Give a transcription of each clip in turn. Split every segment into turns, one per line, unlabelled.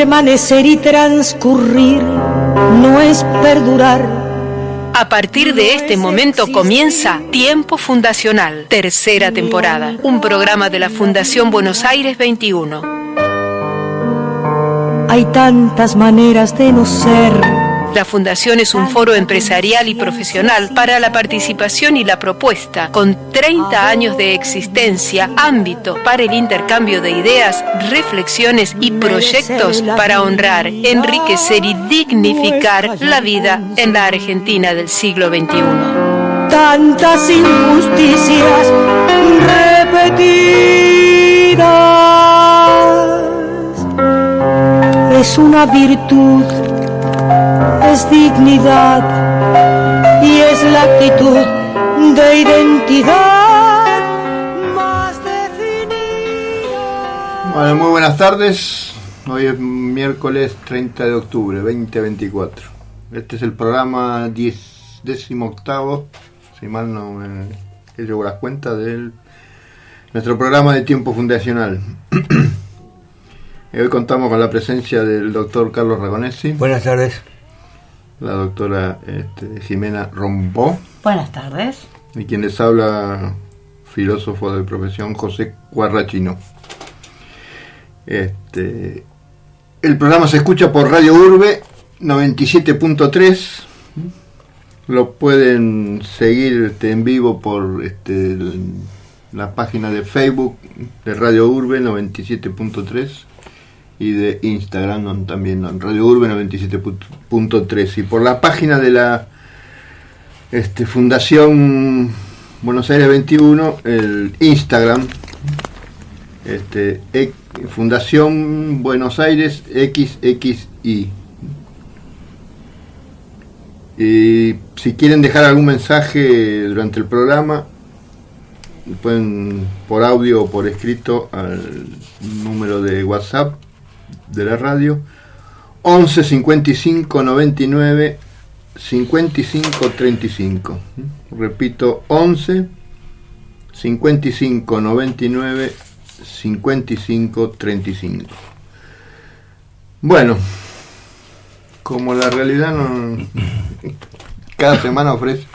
permanecer y transcurrir, no es perdurar.
A partir de este momento comienza Tiempo Fundacional, tercera temporada, un programa de la Fundación Buenos Aires 21.
Hay tantas maneras de no ser.
La Fundación es un foro empresarial y profesional para la participación y la propuesta, con 30 años de existencia, ámbito para el intercambio de ideas, reflexiones y proyectos para honrar, enriquecer y dignificar la vida en la Argentina del siglo XXI.
Tantas injusticias repetidas. Es una virtud, es dignidad y es la actitud de identidad más definida.
Bueno, muy buenas tardes. Hoy es miércoles 30 de octubre 2024. Este es el programa 18º, si mal no me llevo las cuentas, de nuestro programa de Tiempo Fundacional. Hoy contamos con la presencia del doctor Carlos Ragonesi.
Buenas tardes.
La doctora Jimena Rombó.
Buenas tardes.
Y quien les habla, filósofo de profesión, José Cuarrachino. El programa se escucha por Radio Urbe 97.3. Lo pueden seguir en vivo por la página de Facebook de Radio Urbe 97.3 y de Instagram también, Radio Urbe 97.3, y por la página de la Fundación Buenos Aires 21, el Instagram, Fundación Buenos Aires XXI. Y si quieren dejar algún mensaje durante el programa, pueden por audio o por escrito al número de WhatsApp de la radio 11 55 99 55 35. Repito, 11 55 99 55 35. Bueno, como la realidad no cada semana ofrece,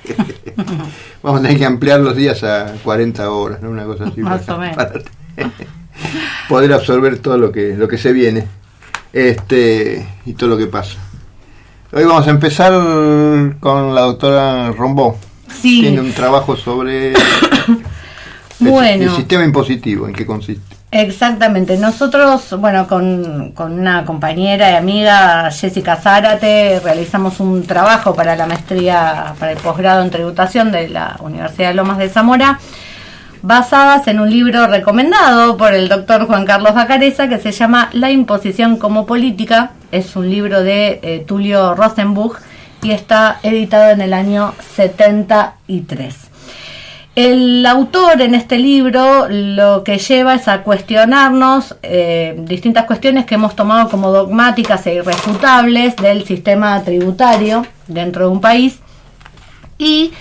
vamos a tener que ampliar los días a 40 horas, ¿no? Una cosa así,
más o menos,
para poder absorber todo lo que se viene y todo lo que pasa. Hoy vamos a empezar con la doctora Rombó.
Sí.
Tiene un trabajo sobre el sistema impositivo. ¿En qué consiste?
Exactamente. Nosotros, con una compañera y amiga, Jessica Zárate, realizamos un trabajo para la maestría, para el posgrado en tributación de la Universidad de Lomas de Zamora, basadas en un libro recomendado por el doctor Juan Carlos Bacareza, que se llama La imposición como política. Es un libro de Tulio Rosenbuch y está editado en el año 73. El autor en este libro lo que lleva es a cuestionarnos distintas cuestiones que hemos tomado como dogmáticas e irrefutables del sistema tributario dentro de un país, y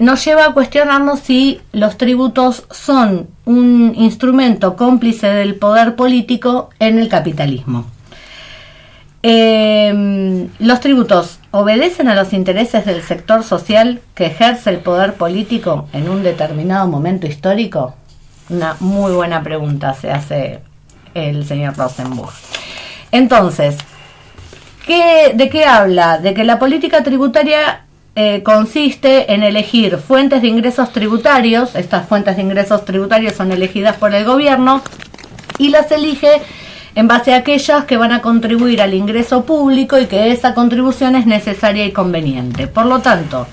nos lleva a cuestionarnos si los tributos son un instrumento cómplice del poder político en el capitalismo. Los tributos obedecen a los intereses del sector social que ejerce el poder político en un determinado momento histórico. Una muy buena pregunta se hace el señor Rosenbuch. Entonces, ¿de qué habla? De que la política tributaria consiste en elegir fuentes de ingresos tributarios. Estas fuentes de ingresos tributarios son elegidas por el gobierno y las elige en base a aquellas que van a contribuir al ingreso público y que esa contribución es necesaria y conveniente. Por lo tanto,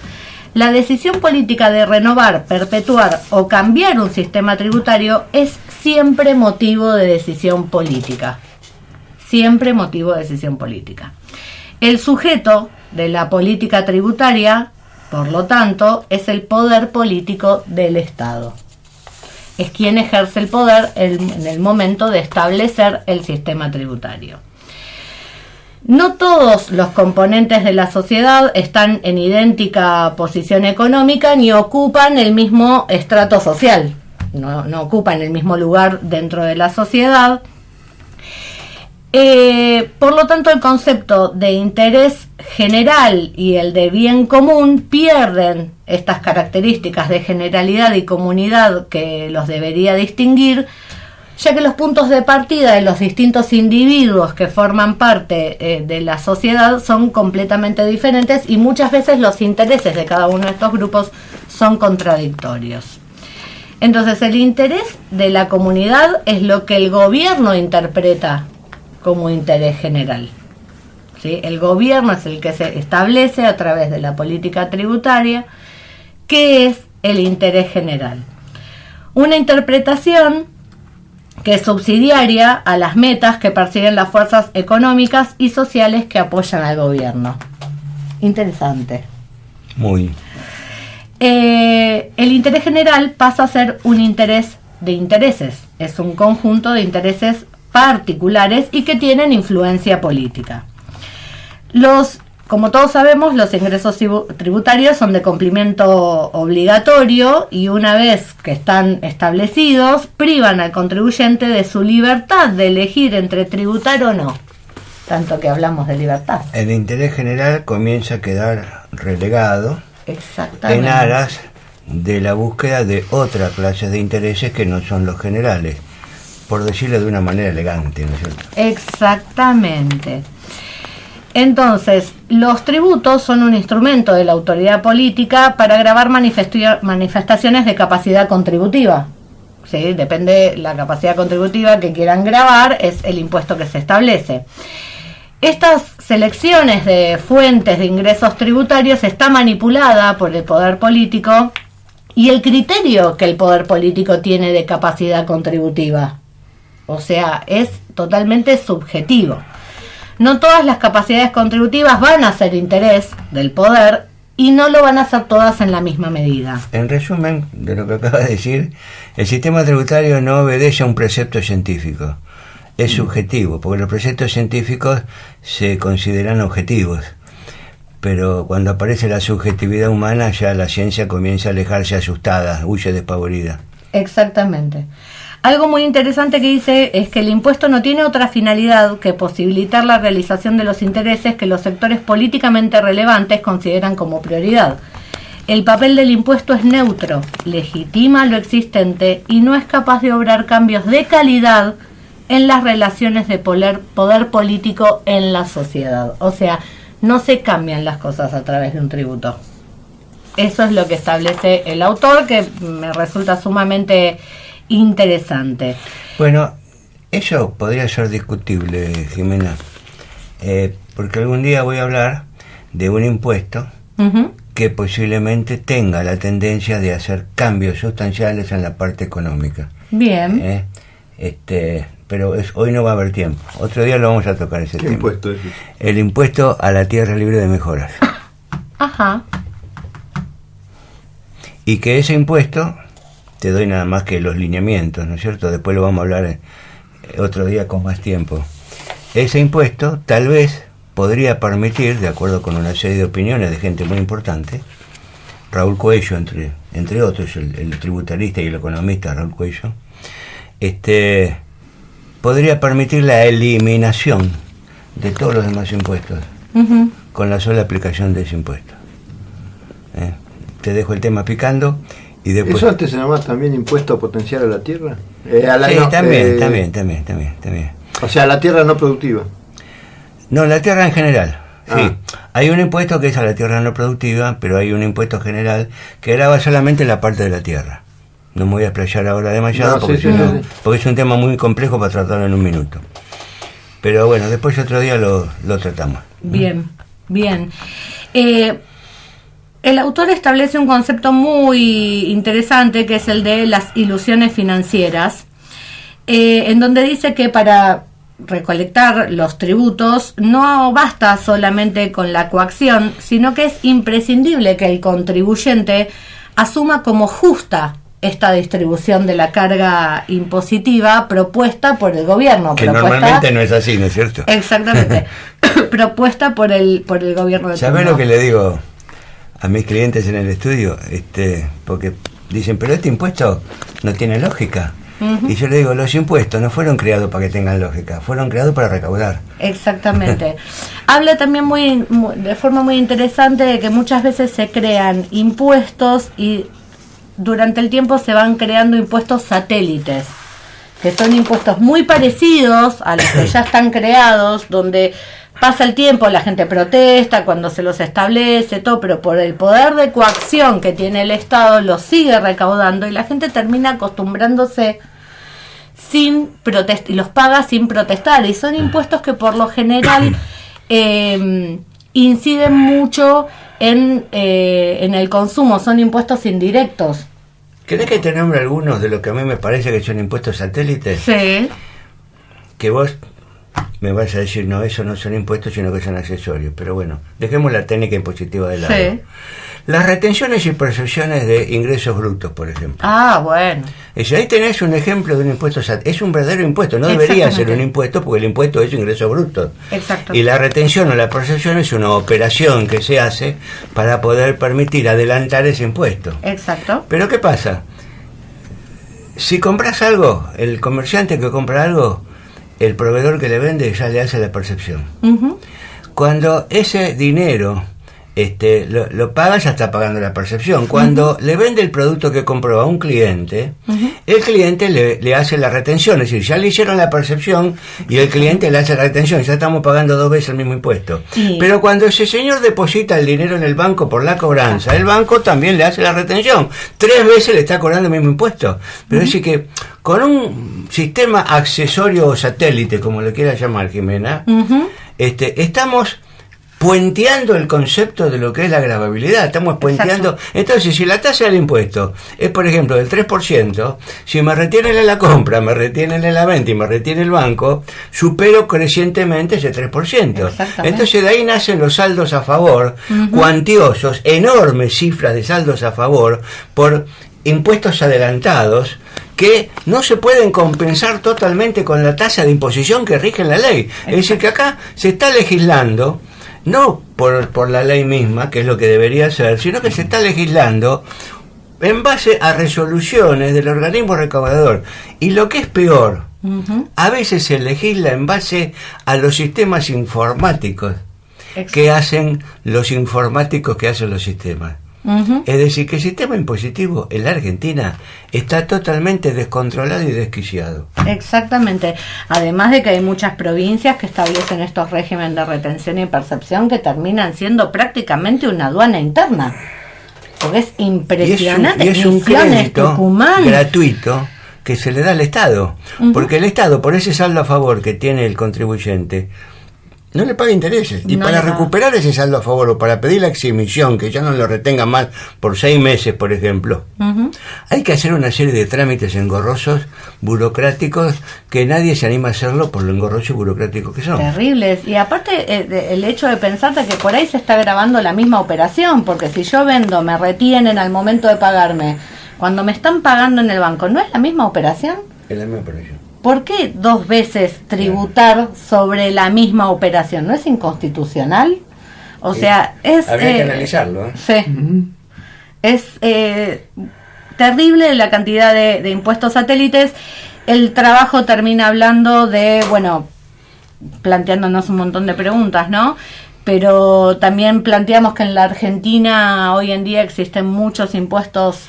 la decisión política de renovar, perpetuar o cambiar un sistema tributario es siempre motivo de decisión política. Siempre motivo de decisión política. El sujeto de la política tributaria, por lo tanto, es el poder político del Estado. Es quien ejerce el poder en el momento de establecer el sistema tributario. No todos los componentes de la sociedad están en idéntica posición económica ni ocupan el mismo estrato social, no ocupan el mismo lugar dentro de la sociedad. Por lo tanto, el concepto de interés general y el de bien común pierden estas características de generalidad y comunidad que los debería distinguir, ya que los puntos de partida de los distintos individuos que forman parte de la sociedad son completamente diferentes y muchas veces los intereses de cada uno de estos grupos son contradictorios. Entonces, el interés de la comunidad es lo que el gobierno interpreta como interés general. ¿Sí? El gobierno es el que se establece a través de la política tributaria qué es el interés general. Una interpretación que es subsidiaria a las metas que persiguen las fuerzas económicas y sociales que apoyan al gobierno. Interesante.
Muy.
El interés general pasa a ser un interés de intereses. Es un conjunto de intereses particulares y que tienen influencia política. Como todos sabemos, los ingresos tributarios son de cumplimiento obligatorio y una vez que están establecidos, privan al contribuyente de su libertad de elegir entre tributar o no. Tanto que hablamos de libertad.
El interés general comienza a quedar relegado.
Exactamente.
En aras de la búsqueda de otra clase de intereses que no son los generales, por decirlo de una manera elegante, ¿no es cierto?
Exactamente. Entonces, los tributos son un instrumento de la autoridad política para gravar manifestaciones de capacidad contributiva. ¿Sí? Depende de la capacidad contributiva que quieran gravar, es el impuesto que se establece. Estas selecciones de fuentes de ingresos tributarios está manipulada por el poder político y el criterio que el poder político tiene de capacidad contributiva. O sea, es totalmente subjetivo. No todas las capacidades contributivas van a ser interés del poder y no lo van a hacer todas en la misma medida.
En resumen de lo que acaba de decir, el sistema tributario no obedece a un precepto científico. Es subjetivo, porque los preceptos científicos se consideran objetivos. Pero cuando aparece la subjetividad humana, ya la ciencia comienza a alejarse asustada, huye despavorida.
Exactamente. Algo muy interesante que dice es que el impuesto no tiene otra finalidad que posibilitar la realización de los intereses que los sectores políticamente relevantes consideran como prioridad. El papel del impuesto es neutro, legitima lo existente y no es capaz de obrar cambios de calidad en las relaciones de poder político en la sociedad. O sea, no se cambian las cosas a través de un tributo. Eso es lo que establece el autor, que me resulta sumamente interesante.
Bueno, eso podría ser discutible, Jimena, porque algún día voy a hablar de un impuesto que posiblemente tenga la tendencia de hacer cambios sustanciales en la parte económica.
Bien.
Pero hoy no va a haber tiempo. Otro día lo vamos a tocar ese tema.
¿Qué impuesto es?
El impuesto a la tierra libre de mejoras.
Ajá.
Y que ese impuesto, te doy nada más que los lineamientos, ¿no es cierto? Después lo vamos a hablar otro día con más tiempo. Ese impuesto tal vez podría permitir, de acuerdo con una serie de opiniones de gente muy importante, Raúl Cuello, entre otros, el tributarista y el economista Raúl Cuello, podría permitir la eliminación de todos los demás impuestos con la sola aplicación de ese impuesto. Te dejo el tema picando y después...
¿Eso antes se llamaba también impuesto potencial a la tierra?
También.
O sea, a la tierra no productiva.
No, la tierra en general. Sí, hay un impuesto que es a la tierra no productiva, pero hay un impuesto general que grava solamente la parte de la tierra. No me voy a explayar ahora demasiado porque es un tema muy complejo para tratarlo en un minuto. Pero bueno, después otro día lo tratamos.
Bien. El autor establece un concepto muy interesante que es el de las ilusiones financieras, en donde dice que para recolectar los tributos no basta solamente con la coacción, sino que es imprescindible que el contribuyente asuma como justa esta distribución de la carga impositiva propuesta por el gobierno.
Que normalmente no es así, ¿no es cierto?
Exactamente. Propuesta por el gobierno de turno.
¿Sabés lo que le digo a mis clientes en el estudio? Porque dicen, pero este impuesto no tiene lógica. Y yo le digo, los impuestos no fueron creados para que tengan lógica, fueron creados para recaudar.
Exactamente. Habla también de forma muy interesante de que muchas veces se crean impuestos y durante el tiempo se van creando impuestos satélites, que son impuestos muy parecidos a los que ya están creados, donde pasa el tiempo, la gente protesta cuando se los establece, todo, pero por el poder de coacción que tiene el Estado los sigue recaudando y la gente termina acostumbrándose sin protestar y los paga sin protestar, y son impuestos que por lo general inciden mucho en el consumo, son impuestos indirectos.
¿Querés que te nombre algunos de lo que a mí me parece que son impuestos satélites?
Sí.
Que vos me vas a decir, no, eso no son impuestos, sino que son accesorios. Pero bueno, dejemos la técnica impositiva de lado.
Sí.
Las retenciones y percepciones de ingresos brutos, por ejemplo.
Ah, bueno.
Ahí tenés un ejemplo de un impuesto. Es un verdadero impuesto, no debería ser un impuesto, porque el impuesto es ingreso bruto.
Exacto.
Y la retención o la percepción es una operación que se hace para poder permitir adelantar ese impuesto.
Exacto.
Pero ¿qué pasa? Si compras algo, el comerciante que compra algo, el proveedor que le vende ya le hace la percepción. Uh-huh. Cuando ese dinero lo paga, ya está pagando la percepción. Cuando le vende el producto que compró a un cliente, el cliente le hace la retención, es decir, ya le hicieron la percepción y el cliente le hace la retención, ya estamos pagando 2 veces el mismo impuesto. Sí. Pero cuando ese señor deposita el dinero en el banco por la cobranza, el banco también le hace la retención, 3 veces le está cobrando el mismo impuesto. Pero es decir que con un sistema accesorio o satélite, como lo quiera llamar Jimena, estamos puenteando el concepto de lo que es la gravabilidad, estamos puenteando. Exacto. Entonces, si la tasa del impuesto es, por ejemplo, del 3%, si me retienen en la compra, me retienen en la venta y me retiene el banco, supero crecientemente ese 3%. Entonces, de ahí nacen los saldos a favor, cuantiosos, enormes cifras de saldos a favor por impuestos adelantados que no se pueden compensar totalmente con la tasa de imposición que rige la ley. Exacto. Es decir, que acá se está legislando no por la ley misma, que es lo que debería ser, sino que se está legislando en base a resoluciones del organismo recaudador. Y lo que es peor, a veces se legisla en base a los sistemas informáticos que hacen los informáticos que hacen los sistemas. Es decir, que el sistema impositivo en la Argentina está totalmente descontrolado y desquiciado.
Exactamente. Además de que hay muchas provincias que establecen estos regímenes de retención y percepción que terminan siendo prácticamente una aduana interna. Porque es impresionante.
Y es un crédito gratuito que se le da al Estado. Porque el Estado, por ese saldo a favor que tiene el contribuyente, no le paga intereses. Y para recuperar ese saldo a favor o para pedir la exhibición, que ya no lo retenga más por 6 meses, por ejemplo, hay que hacer una serie de trámites engorrosos, burocráticos, que nadie se anima a hacerlo por lo engorrosos y burocráticos que son.
Terribles. Y aparte el hecho de pensar que por ahí se está grabando la misma operación, porque si yo vendo, me retienen al momento de pagarme. Cuando me están pagando en el banco, ¿no es la misma operación?
Es la misma operación.
¿Por qué 2 veces tributar sobre la misma operación? ¿No es inconstitucional? O sea, es...
Habría que analizarlo.
Sí. Es terrible la cantidad de impuestos satélites. El trabajo termina hablando de, planteándonos un montón de preguntas, ¿no? Pero también planteamos que en la Argentina hoy en día existen muchos impuestos,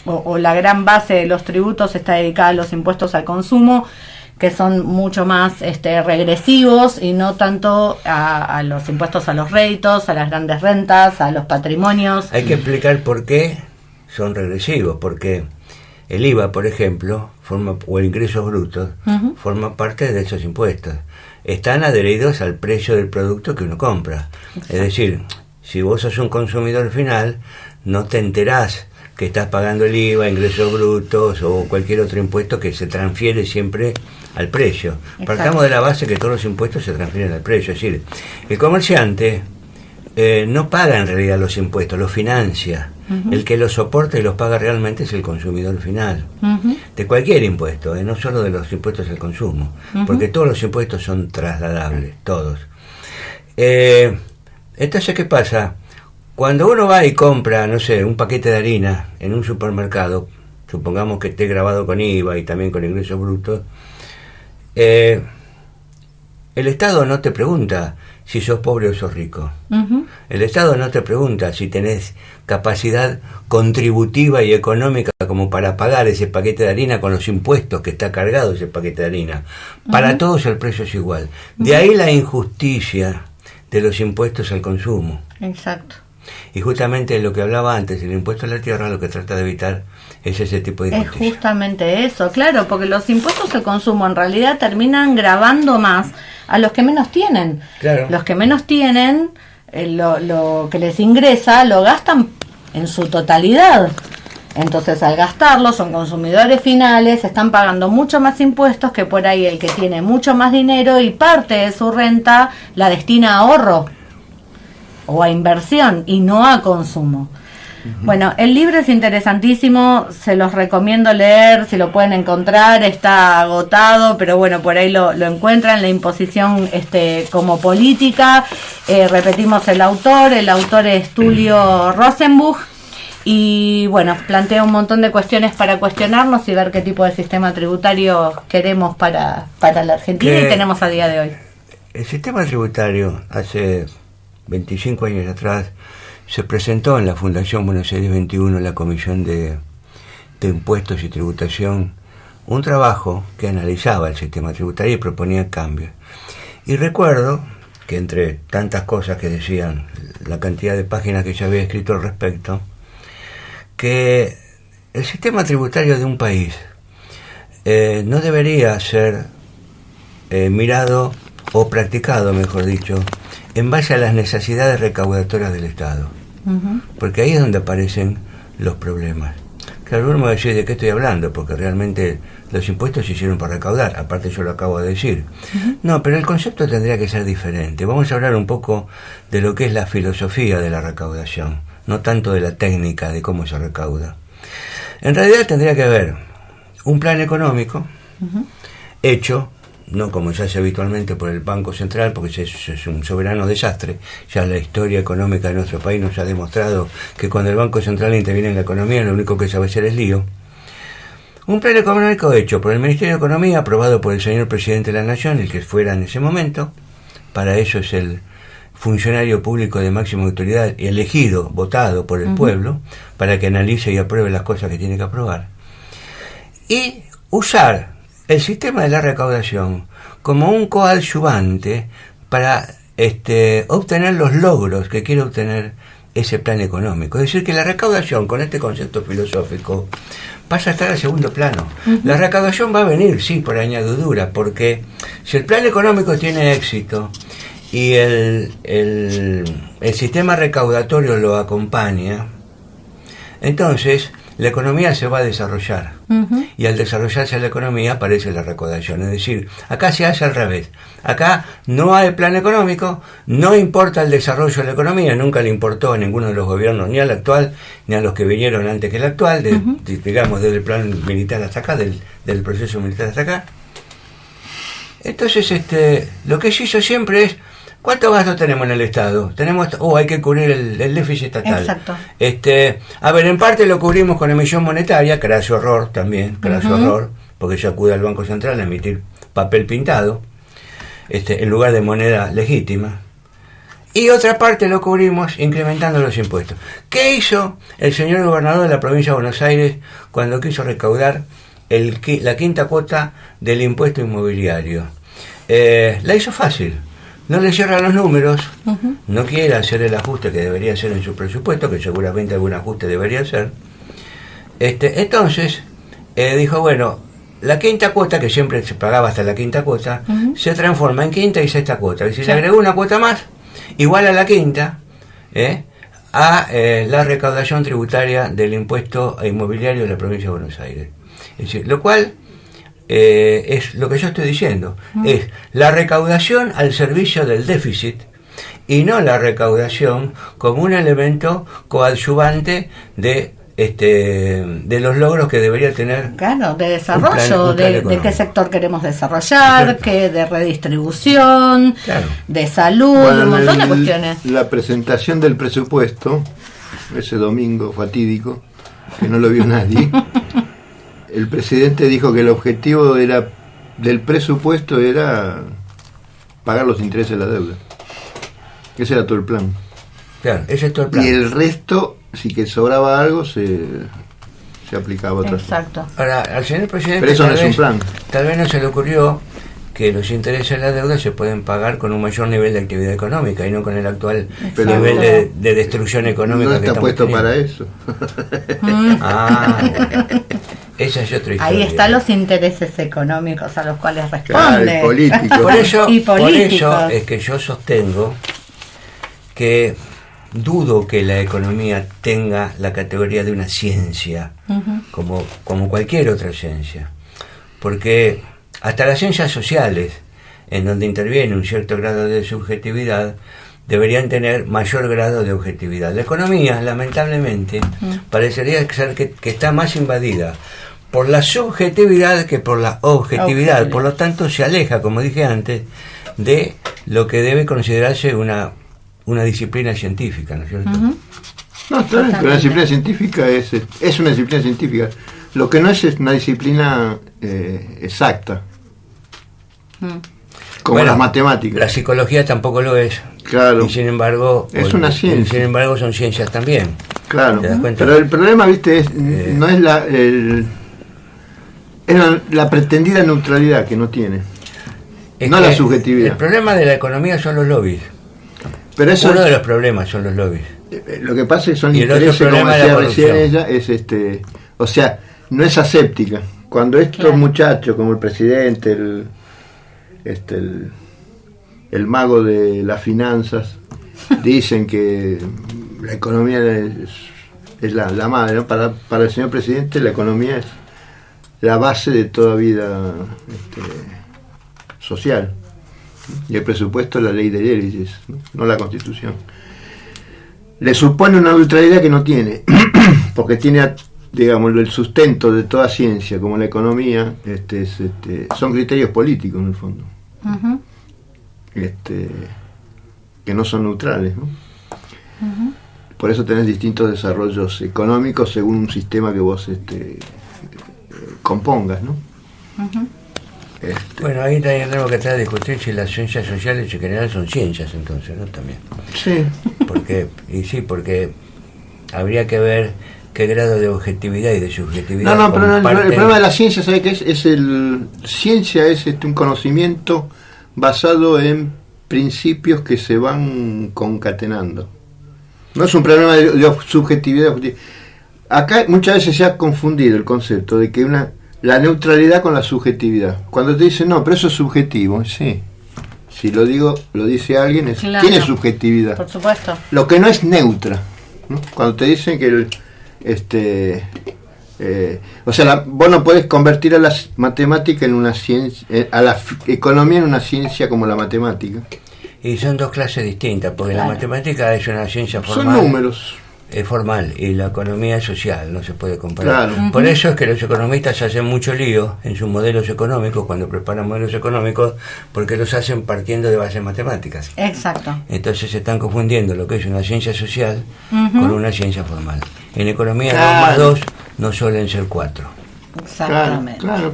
o la gran base de los tributos está dedicada a los impuestos al consumo, que son mucho más regresivos y no tanto a los impuestos a los réditos, a las grandes rentas, a los patrimonios.
Hay que explicar por qué son regresivos, porque el IVA, por ejemplo, o el ingresos brutos, forma parte de esos impuestos. Están adheridos al precio del producto que uno compra. Exacto. Es decir, si vos sos un consumidor final, no te enterás que estás pagando el IVA, ingresos brutos o cualquier otro impuesto que se transfiere siempre al precio. Exacto. Partamos de la base que todos los impuestos se transfieren al precio. Es decir, el comerciante no paga en realidad los impuestos, los financia. El que los soporta y los paga realmente es el consumidor final. De cualquier impuesto, no solo de los impuestos al consumo, porque todos los impuestos son trasladables, todos. Entonces, ¿qué pasa? Cuando uno va y compra, no sé, un paquete de harina en un supermercado, supongamos que esté grabado con IVA y también con ingresos brutos, el Estado no te pregunta si sos pobre o sos rico. El Estado no te pregunta si tenés capacidad contributiva y económica como para pagar ese paquete de harina con los impuestos que está cargado ese paquete de harina. Para todos el precio es igual. De ahí la injusticia de los impuestos al consumo.
Exacto.
Y justamente lo que hablaba antes, el impuesto a la tierra, lo que trata de evitar es ese tipo de injusticia.
Es justamente eso, claro, porque los impuestos al consumo en realidad terminan gravando más a los que menos tienen.
Claro.
Los que menos tienen, lo que les ingresa, lo gastan en su totalidad. Entonces, al gastarlo, son consumidores finales, están pagando mucho más impuestos que por ahí el que tiene mucho más dinero y parte de su renta la destina a ahorro o a inversión y no a consumo. Bueno, el libro es interesantísimo, se los recomiendo leer, si lo pueden encontrar, está agotado, pero bueno, por ahí lo encuentran, La imposición como política. Repetimos el autor es Tulio Rosenbuch, y bueno, plantea un montón de cuestiones para cuestionarnos y ver qué tipo de sistema tributario queremos para la Argentina y tenemos a día de hoy.
El sistema tributario, hace 25 años atrás, se presentó en la Fundación Buenos Aires 21, la Comisión de Impuestos y Tributación, un trabajo que analizaba el sistema tributario y proponía cambios. Y recuerdo que entre tantas cosas que decían, la cantidad de páginas que yo había escrito al respecto, que el sistema tributario de un país no debería ser mirado o practicado, mejor dicho, en base a las necesidades recaudatorias del Estado. Porque ahí es donde aparecen los problemas. Claro, uno me va a decir de qué estoy hablando, porque realmente los impuestos se hicieron para recaudar, aparte yo lo acabo de decir. No, pero el concepto tendría que ser diferente. Vamos a hablar un poco de lo que es la filosofía de la recaudación, no tanto de la técnica de cómo se recauda. En realidad tendría que haber un plan económico hecho, no como se hace habitualmente por el Banco Central, porque es un soberano desastre. Ya la historia económica de nuestro país nos ha demostrado que cuando el Banco Central interviene en la economía, lo único que sabe hacer es lío. Un plan económico hecho por el Ministerio de Economía, aprobado por el señor Presidente de la Nación, el que fuera en ese momento. Para eso es el funcionario público de máxima autoridad, elegido, votado por el pueblo, para que analice y apruebe las cosas que tiene que aprobar. Y usar el sistema de la recaudación como un coadyuvante para obtener los logros que quiere obtener ese plan económico. Es decir, que la recaudación, con este concepto filosófico, pasa a estar al segundo plano. La recaudación va a venir, sí, por añadidura, porque si el plan económico tiene éxito y el sistema recaudatorio lo acompaña, entonces la economía se va a desarrollar. Y al desarrollarse la economía aparece la recaudación. Es decir, acá se hace al revés. Acá no hay plan económico, no importa el desarrollo de la economía, nunca le importó a ninguno de los gobiernos, ni al actual, ni a los que vinieron antes que el actual, digamos desde el plan militar hasta acá, del proceso militar hasta acá. Entonces, lo que se hizo siempre es: ¿cuánto gasto tenemos en el Estado? Hay que cubrir el déficit estatal.
Exacto.
A ver, en parte lo cubrimos con emisión monetaria, craso error también, error, porque se acude al Banco Central a emitir papel pintado, en lugar de moneda legítima. Y otra parte lo cubrimos incrementando los impuestos. ¿Qué hizo el señor gobernador de la provincia de Buenos Aires cuando quiso recaudar la quinta cuota del impuesto inmobiliario? La hizo fácil. No le cierra los números, no quiere hacer el ajuste que debería hacer en su presupuesto, que seguramente algún ajuste debería hacer. Entonces, dijo, bueno, la quinta cuota, que siempre se pagaba hasta la quinta cuota, se transforma en quinta y sexta cuota. Y si le agregó una cuota más, igual a la quinta, a la recaudación tributaria del impuesto inmobiliario de la provincia de Buenos Aires. Es decir, lo cual es lo que yo estoy diciendo, es la recaudación al servicio del déficit y no la recaudación como un elemento coadyuvante de los logros que debería tener.
Claro, de desarrollo, de qué sector queremos desarrollar, que de redistribución, claro, de salud, bueno, un montón de cuestiones.
La presentación del presupuesto, ese domingo fatídico, que no lo vio nadie, el presidente dijo que el objetivo del presupuesto era pagar los intereses de la deuda. Ese era todo el plan.
Claro, ese es todo el plan.
Y el resto, si que sobraba algo, se aplicaba otra.
Exacto.
Ahora, al señor presidente,
pero eso no es un plan.
Tal vez no se le ocurrió que los intereses de la deuda se pueden pagar con un mayor nivel de actividad económica y no con el actual nivel de destrucción económica.
No
que
está puesto
teniendo.
para eso.
Esa es otra historia.
Ahí están los intereses económicos a los cuales
Claro,
responde.
y políticos.
Por eso es que yo sostengo que dudo que la economía tenga la categoría de una ciencia, como cualquier otra ciencia, porque hasta las ciencias sociales, en donde interviene un cierto grado de subjetividad, deberían tener mayor grado de objetividad. La economía, lamentablemente, parecería ser que está más invadida por la subjetividad que por la objetividad. Por lo tanto, se aleja, como dije antes, de lo que debe considerarse una disciplina científica, ¿no es cierto?
No, está bien, pero la disciplina científica es una disciplina científica. Lo que no es una disciplina exacta. Como las matemáticas.
La psicología tampoco lo es.
Claro.
Y sin embargo,
es una ciencia.
Y sin embargo son ciencias también.
Claro.
¿Te das cuenta?
Pero el problema, viste, no es la pretendida neutralidad que no tiene. No la subjetividad.
El problema de la economía son los lobbies.
Pero eso
uno de los problemas son los lobbies.
Lo que pasa es que son
y
intereses, como decía recién ella, o sea, no es aséptica. Cuando estos muchachos, como el presidente, el mago de las finanzas, dicen que la economía es la madre, ¿no? Para el señor presidente la economía es la base de toda vida social. Y el presupuesto es la ley de leyes, no la Constitución. Le supone una neutralidad que no tiene, porque tiene, digamos, el sustento de toda ciencia, como la economía, son criterios políticos en el fondo, que no son neutrales, ¿no? Por eso tenés distintos desarrollos económicos según un sistema que vos compongas, ¿no?
Bueno, ahí también tenemos que tratar de discutir si las ciencias sociales en general son ciencias, entonces, ¿no? También.
Sí.
Porque habría que ver qué grado de objetividad y de subjetividad.
Pero el problema de la ciencia, ¿sabe qué es? Ciencia es un conocimiento basado en principios que se van concatenando. No es un problema de subjetividad. Acá muchas veces se ha confundido el concepto de que la neutralidad con la subjetividad. Cuando te dicen, no, pero eso es subjetivo, sí. Si lo dice alguien, tiene subjetividad.
Por supuesto.
Lo que no es neutra, ¿no? Cuando te dicen que vos no podés convertir a la matemática en una ciencia, a la economía en una ciencia como la matemática.
Y son dos clases distintas, porque la matemática es una ciencia formal.
Son números.
Es formal, y la economía es social, no se puede comparar.
Claro.
Por eso es que los economistas hacen mucho lío en sus modelos económicos, cuando preparan modelos económicos, porque los hacen partiendo de bases matemáticas.
Exacto.
Entonces se están confundiendo lo que es una ciencia social con una ciencia formal. En economía 2 más 2 no suelen ser 4.
Exactamente.
Claro.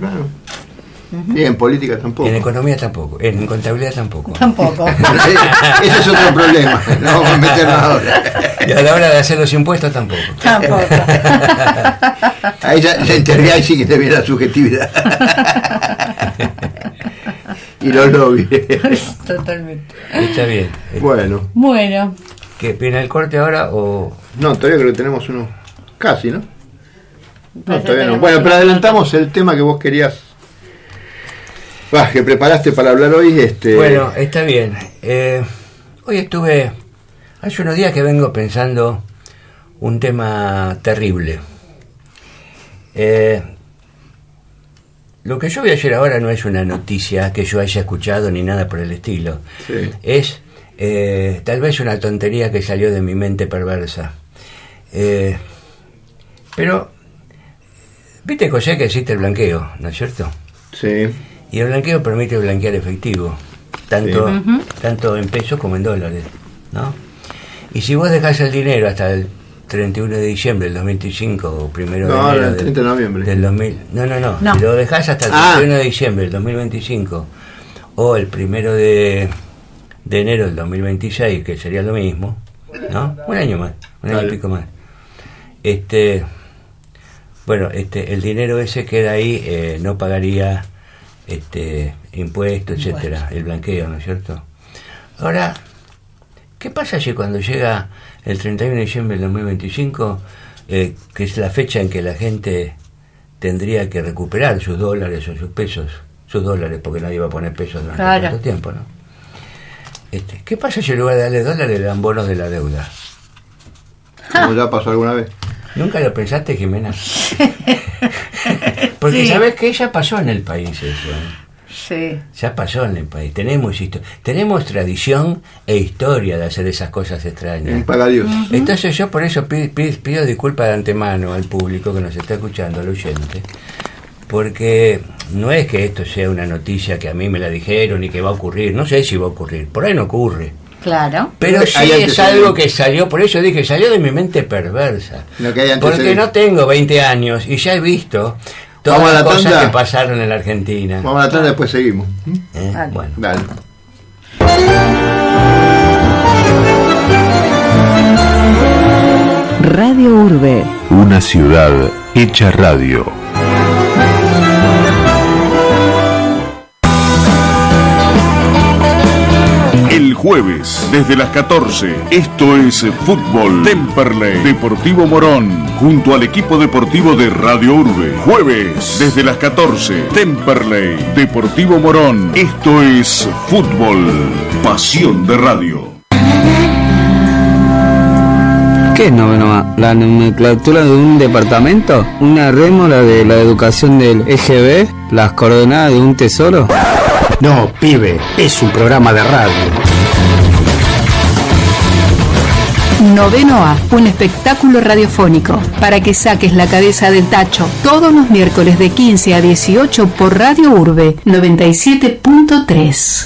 Y en política tampoco.
En economía tampoco, en contabilidad tampoco.
Tampoco.
Ese es otro problema, no vamos a meternos ahora.
Y a la hora de hacer los impuestos tampoco.
Tampoco.
Ahí ya entergué, ahí sí que te viene la subjetividad. Y los lobbies.
Totalmente.
Está bien.
Bueno.
Bueno.
¿Qué, viene el corte ahora o...?
No, todavía creo que tenemos uno. Casi, ¿no? No,
Parece
todavía no.
que
Bueno, pero adelantamos el tema que vos querías... que preparaste para hablar hoy.
Bueno, está bien. Hoy estuve... Hace unos días que vengo pensando un tema terrible. Lo que yo voy a hacer ahora no es una noticia que yo haya escuchado ni nada por el estilo.
Sí.
Es tal vez una tontería que salió de mi mente perversa. Pero, viste, José, que existe el blanqueo, ¿no es cierto?
Sí.
Y el blanqueo permite blanquear efectivo, tanto en pesos como en dólares, ¿no? Y si vos dejás el dinero hasta el 31 de diciembre del 2025 o primero de
No,
enero
el 30 de noviembre.
del 2000. No. Si lo dejás hasta el 31 de diciembre del 2025 o el primero de enero del 2026, que sería lo mismo, ¿no? Un año más, un año y pico más. Bueno, el dinero ese queda ahí, no pagaría impuestos, etcétera, el blanqueo, ¿no es cierto? Ahora, ¿qué pasa si cuando llega el 31 de diciembre del 2025, que es la fecha en que la gente tendría que recuperar sus dólares o sus pesos, sus dólares, porque nadie va a poner pesos durante tanto tiempo, ¿no? ¿Qué pasa si en lugar de darle dólares le dan bonos de la deuda?
¿Cómo ya pasó alguna vez?
¿Nunca lo pensaste, Jimena? Porque sabes que ya pasó en el país eso,
Sí.
Ya pasó en el país. Tenemos tradición e historia de hacer esas cosas extrañas.
Paga Dios.
Entonces yo por eso pido disculpas de antemano al público que nos está escuchando, al oyente, porque no es que esto sea una noticia que a mí me la dijeron y que va a ocurrir. No sé si va a ocurrir. Por ahí no ocurre.
Claro.
Pero sí es algo que salió, por eso dije, salió de mi mente perversa. Porque no tengo 20 años y ya he visto todas las cosas que pasaron en la Argentina.
Vamos a la tanda, después seguimos.
Bueno.
Dale.
Radio Urbe.
Una ciudad hecha radio. El jueves, desde las 14, esto es Fútbol Temperley Deportivo Morón, junto al equipo deportivo de Radio Urbe. Jueves, desde las 14, Temperley Deportivo Morón. Esto es Fútbol, pasión de radio.
¿Qué es noveno A? ¿La nomenclatura de un departamento? ¿Una rémora de la educación del EGB? ¿Las coordenadas de un tesoro?
No, pibe, es un programa de radio.
Noveno A, un espectáculo radiofónico para que saques la cabeza del tacho todos los miércoles de 15 a 18 por Radio Urbe 97.3.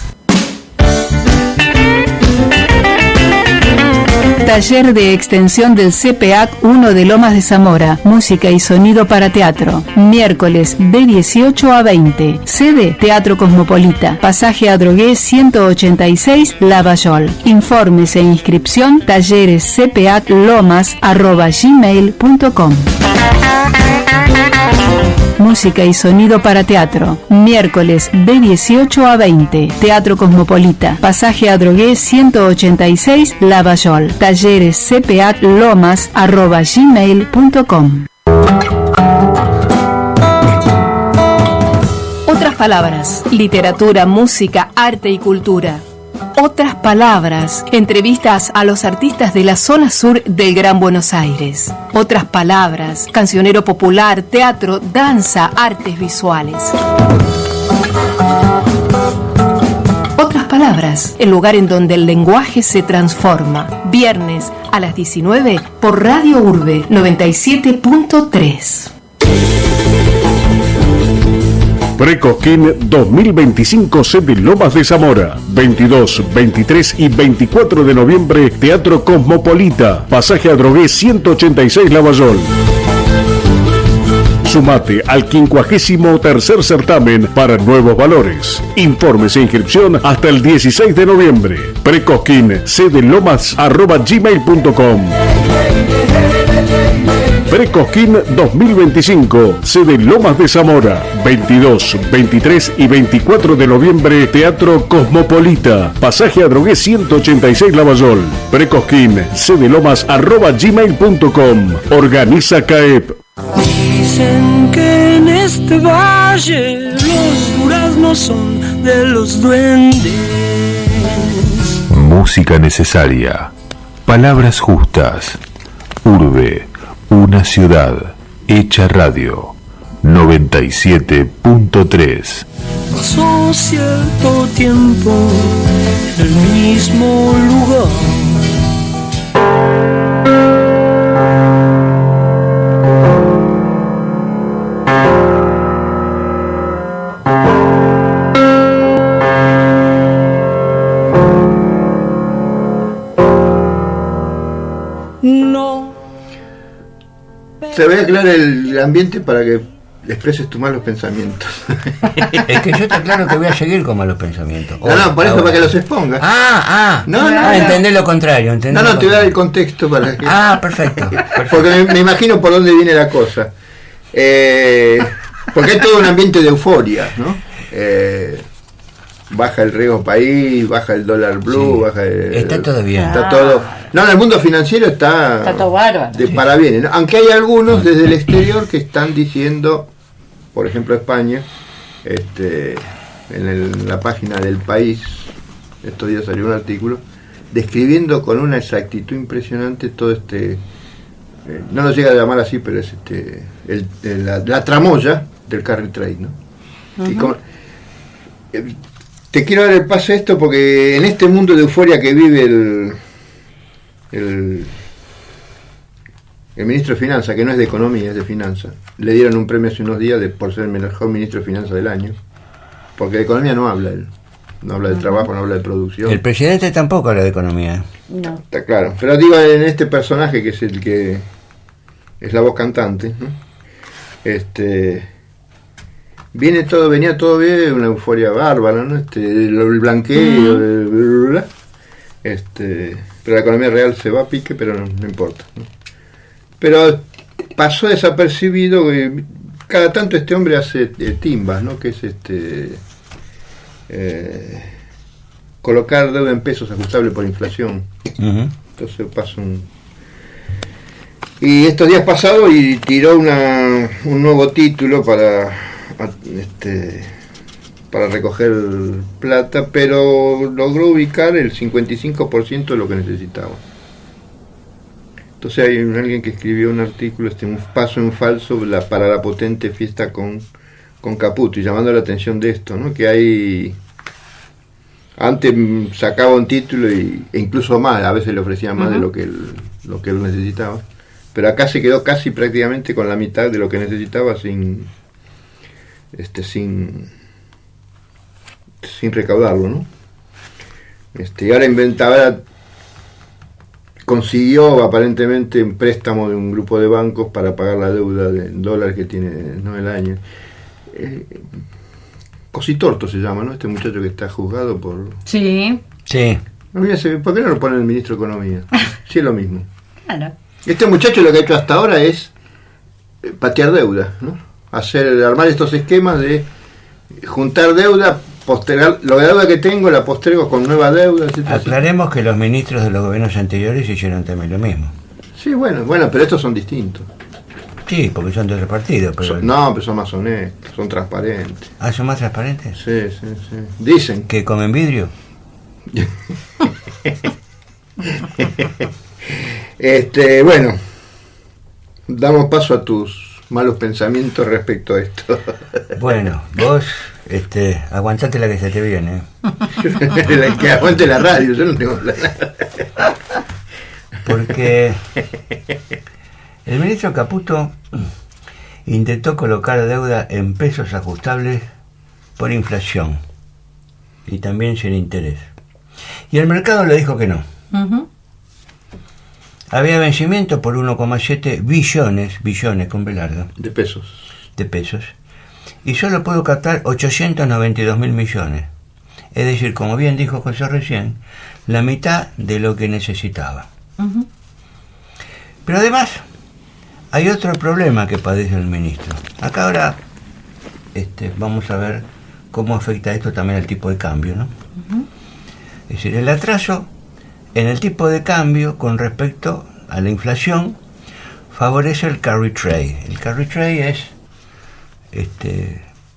Taller de extensión del CPAC 1 de Lomas de Zamora. Música y sonido para teatro. Miércoles de 18 a 20. Sede Teatro Cosmopolita. Pasaje Adrogué 186 Lavallol. Informes e inscripción tallerescpaclomas@gmail.com. Música y sonido para teatro. Miércoles de 18 a 20. Teatro Cosmopolita. Pasaje Adrogué 186 Lavallol. tallerescpaclomas@gmail.com. Otras palabras. Literatura, música, arte y cultura. Otras palabras. Entrevistas a los artistas de la zona sur del Gran Buenos Aires. Otras palabras. Cancionero popular, teatro, danza, artes visuales. Otras palabras. El lugar en donde el lenguaje se transforma. Viernes a las 19 por Radio Urbe 97.3.
Precosquín 2025 sede Lomas de Zamora. 22, 23 y 24 de noviembre, Teatro Cosmopolita. Pasaje Adrogué 186 Lavallol. Sumate al 53º certamen para Nuevos Valores. Informes e inscripción hasta el 16 de noviembre. Precosquín sede lomas@gmail.com. Precosquín 2025, sede Lomas de Zamora, 22, 23 y 24 de noviembre, Teatro Cosmopolita, pasaje Adrogué 186 Lavallol. Precosquín, sede lomas@gmail.com. Organiza CAEP.
Dicen que en este valle los duraznos son de los duendes.
Música necesaria, palabras justas. Urbe, una ciudad hecha radio. 97.3.
Pasó cierto tiempo en el mismo lugar.
Se ve aclarar el ambiente para que expreses tus malos pensamientos.
Es que yo te aclaro que voy a seguir con malos pensamientos.
No, por eso, para que los expongas. No,
entendés lo contrario.
Te voy a dar el contexto para que...
Perfecto.
Porque me imagino por dónde viene la cosa. Porque hay todo un ambiente de euforia, ¿no? Baja el riesgo país, baja el dólar blue, baja el...
Está todo bien.
Está todo... No, en el mundo financiero está
todo bárbaro.
De parabienes, ¿no? Aunque hay algunos desde el exterior que están diciendo, por ejemplo España, en la página del País, estos días salió un artículo, describiendo con una exactitud impresionante todo no lo llega a llamar así, pero es la tramoya del carry trade, ¿no? Uh-huh. Y te quiero dar el paso a esto porque en este mundo de euforia que vive el ministro de Finanzas, que no es de Economía, es de Finanzas, le dieron un premio hace unos días por ser el mejor ministro de Finanzas del año, porque de Economía no habla él, no habla de trabajo, no habla de producción. El
presidente tampoco habla de Economía.
No.
Está claro, pero digo en este personaje que es el que es la voz cantante, ¿no? Venía todo bien, una euforia bárbara, ¿no? El blanqueo, pero la economía real se va a pique, pero no importa, ¿no? Pero pasó desapercibido que cada tanto este hombre hace timbas, ¿no? Que es colocar deuda en pesos ajustable por inflación. Uh-huh. Entonces pasa y estos días pasados y tiró un nuevo título para recoger plata, pero logró ubicar el 55% de lo que necesitaba. Entonces hay alguien que escribió un artículo, un paso en falso para la potente fiesta con Caputo, y llamando la atención de esto, ¿no? Que hay... Antes sacaba un título e incluso más, a veces le ofrecía más de lo que él necesitaba, pero acá se quedó casi prácticamente con la mitad de lo que necesitaba sin recaudarlo, ¿no? Y ahora consiguió aparentemente un préstamo de un grupo de bancos para pagar la deuda en dólares que tiene, ¿no? El año. Cositorto se llama, ¿no? Este muchacho que está juzgado por...
Sí.
¿Por qué no lo pone el ministro de Economía? Sí, es lo mismo.
Claro.
Este muchacho lo que ha hecho hasta ahora es patear deuda, ¿no? Armar estos esquemas de juntar deuda, postergar, la deuda que tengo la postergo con nueva deuda, etc.
Aclaremos que los ministros de los gobiernos anteriores hicieron también lo mismo.
Sí, bueno, pero estos son distintos.
Sí, porque son de otro partido. Pero...
pero son más honestos, son transparentes.
¿Ah, son más transparentes?
Sí. Dicen.
¿Que comen vidrio?
Bueno, damos paso a tus malos pensamientos respecto a esto.
Bueno, vos aguantate la que se te viene.
Que aguante la radio, yo no tengo nada.
Porque el ministro Caputo intentó colocar deuda en pesos ajustables por inflación y también sin interés. Y el mercado le dijo que no. Uh-huh. Había vencimiento por 1,7 billones con B larga.
De pesos.
Y solo puedo captar 892.000 millones. Es decir, como bien dijo José recién, la mitad de lo que necesitaba. Uh-huh. Pero además, hay otro problema que padece el ministro. Acá ahora vamos a ver cómo afecta esto también al tipo de cambio, ¿no? Uh-huh. Es decir, el atraso en el tipo de cambio con respecto a la inflación favorece el carry trade. El carry trade es,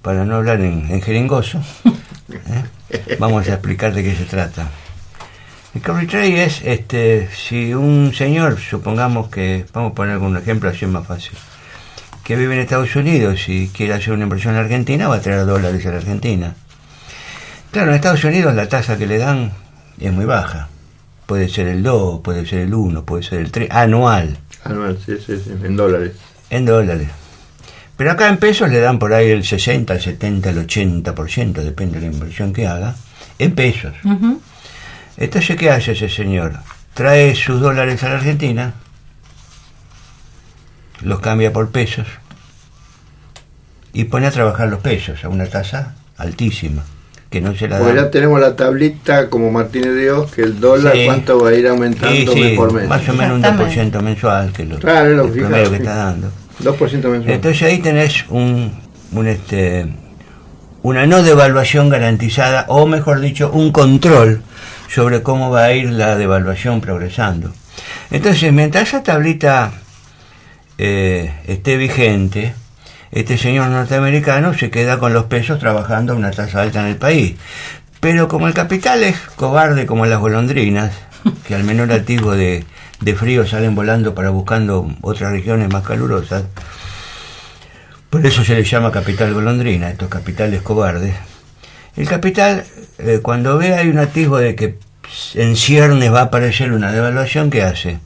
para no hablar en jeringoso, vamos a explicar de qué se trata. El carry trade es, si un señor, supongamos que, vamos a poner un ejemplo así más fácil, que vive en Estados Unidos y quiere hacer una inversión en Argentina, va a traer dólares a la Argentina. Claro, en Estados Unidos la tasa que le dan es muy baja. Puede ser el 2, puede ser el 1, puede ser el 3, anual.
Anual, sí, en dólares.
En dólares. Pero acá en pesos le dan por ahí el 60, el 70, el 80%, depende de la inversión que haga, en pesos. Uh-huh. Entonces, ¿qué hace ese señor? Trae sus dólares a la Argentina, los cambia por pesos y pone a trabajar los pesos a una tasa altísima, que no se la
Pues
da.
ya tenemos la tablita como Martínez de Oz, que el dólar
Sí.
cuánto va a ir aumentando
Sí,
mes por mes.
más o menos un
Exactamente.
2% mensual, que es lo,
Claro, es lo
el
que
promedio que
sí.
está dando.
2% mensual.
Entonces ahí tenés una no devaluación garantizada, o mejor dicho, un control sobre cómo va a ir la devaluación progresando. Entonces, mientras esa tablita esté vigente, este señor norteamericano se queda con los pesos trabajando a una tasa alta en el país. Pero como el capital es cobarde como las golondrinas, que al menor atisbo de frío salen volando para buscando otras regiones más calurosas, por eso se le llama capital golondrina, estos capitales cobardes. El capital, cuando ve hay un atisbo de que en ciernes va a aparecer una devaluación, ¿qué hace?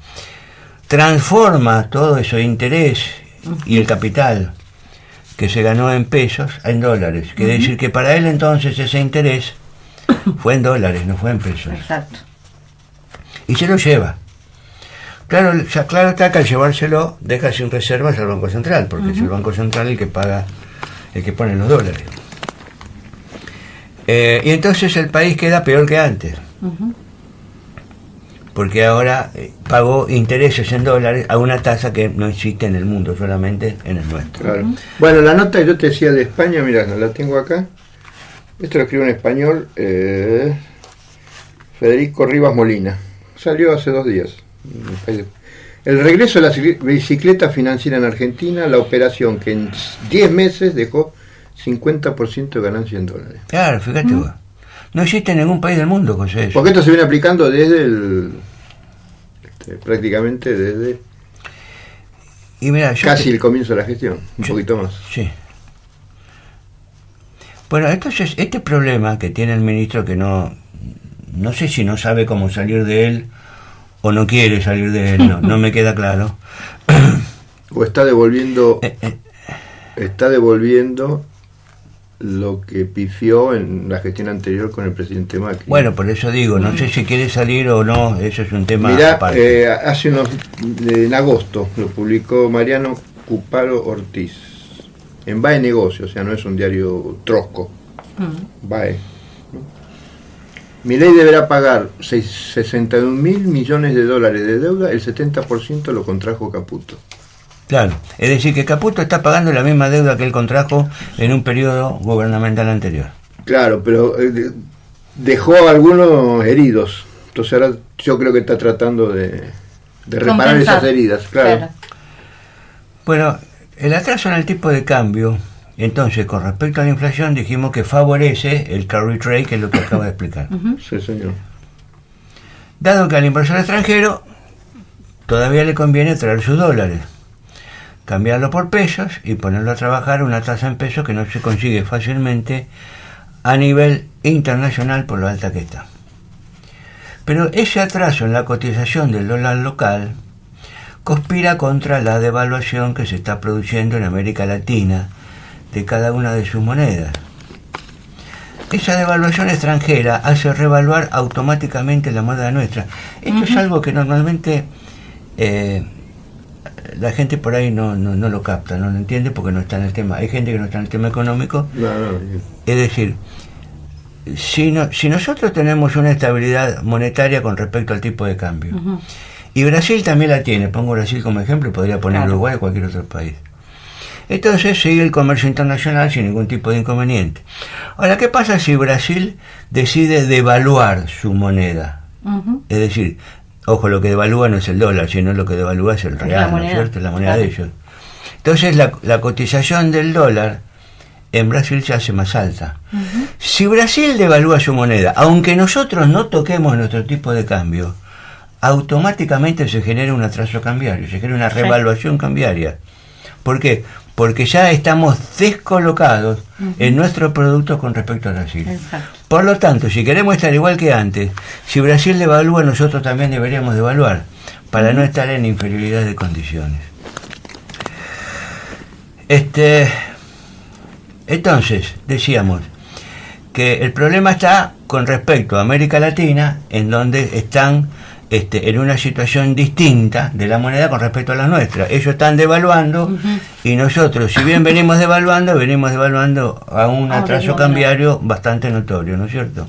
Transforma todo eso de interés y el capital que se ganó en pesos en dólares. Quiere decir que para él entonces ese interés fue en dólares, no fue en pesos.
Exacto.
Y se lo lleva. Claro, claro está que al llevárselo deja sin reservas al Banco Central, porque es el Banco Central el que paga, el que pone los dólares. Y entonces el país queda peor que antes. Porque ahora pagó intereses en dólares a una tasa que no existe en el mundo, solamente en el nuestro.
Claro. Bueno, la nota que yo te decía de España, mira, la tengo acá. Esto lo escribo en español. Federico Rivas Molina. Salió hace 2 días. El regreso de la bicicleta financiera en Argentina, la operación que en 10 meses dejó 50% de ganancia en dólares.
Claro, fíjate vos. No existe en ningún país del mundo, José.
Porque esto se viene aplicando desde prácticamente desde
Y mira, yo
casi el comienzo de la gestión, un poquito más.
Sí. Bueno, entonces este problema que tiene el ministro, que no sé si no sabe cómo salir de él o no quiere salir de él, no me queda claro.
O está devolviendo lo que pifió en la gestión anterior con el presidente Macri.
Bueno, por eso digo, no sé si quiere salir o no, eso es un tema
Mirá,
aparte.
en agosto lo publicó Mariano Cuparo Ortiz en BAE Negocio, o sea, no es un diario trosco. BAE, ¿no? Milei deberá pagar 61 mil millones de dólares de deuda, el 70% lo contrajo Caputo.
Claro, es decir que Caputo está pagando la misma deuda que él contrajo en un periodo gubernamental anterior.
Claro, pero dejó a algunos heridos. Entonces ahora yo creo que está tratando de reparar
Compensar.
esas heridas, claro.
Bueno, el atraso en el tipo de cambio, entonces con respecto a la inflación dijimos que favorece el carry trade, que es lo que acabo de explicar.
Sí, señor.
Dado que al inversor extranjero todavía le conviene traer sus dólares, cambiarlo por pesos y ponerlo a trabajar a una tasa en pesos que no se consigue fácilmente a nivel internacional por lo alta que está. Pero ese atraso en la cotización del dólar local conspira contra la devaluación que se está produciendo en América Latina de cada una de sus monedas. Esa devaluación extranjera hace revaluar automáticamente la moneda nuestra. Esto es algo que normalmente la gente por ahí no lo capta, no lo entiende porque no está en el tema. Hay gente que no está en el tema económico.
No.
Es decir, si nosotros tenemos una estabilidad monetaria con respecto al tipo de cambio, y Brasil también la tiene, pongo Brasil como ejemplo, podría poner Uruguay o cualquier otro país. Entonces sigue el comercio internacional sin ningún tipo de inconveniente. Ahora, ¿qué pasa si Brasil decide devaluar su moneda? Es decir, ojo, lo que devalúa no es el dólar, sino lo que devalúa es el real, ¿no es cierto? Es la moneda de ellos. Entonces la cotización del dólar en Brasil se hace más alta. Si Brasil devalúa su moneda, aunque nosotros no toquemos nuestro tipo de cambio, automáticamente se genera un atraso cambiario, se genera una revaluación cambiaria. ¿Por qué? Porque ya estamos descolocados en nuestro producto con respecto a Brasil.
Exacto.
Por lo tanto, si queremos estar igual que antes, si Brasil devalúa, nosotros también deberíamos devaluar, para no estar en inferioridad de condiciones. Entonces, decíamos que el problema está con respecto a América Latina, en donde están en una situación distinta de la moneda con respecto a la nuestra. Ellos están devaluando y nosotros, si bien venimos devaluando a un atraso cambiario bastante notorio, ¿no es cierto?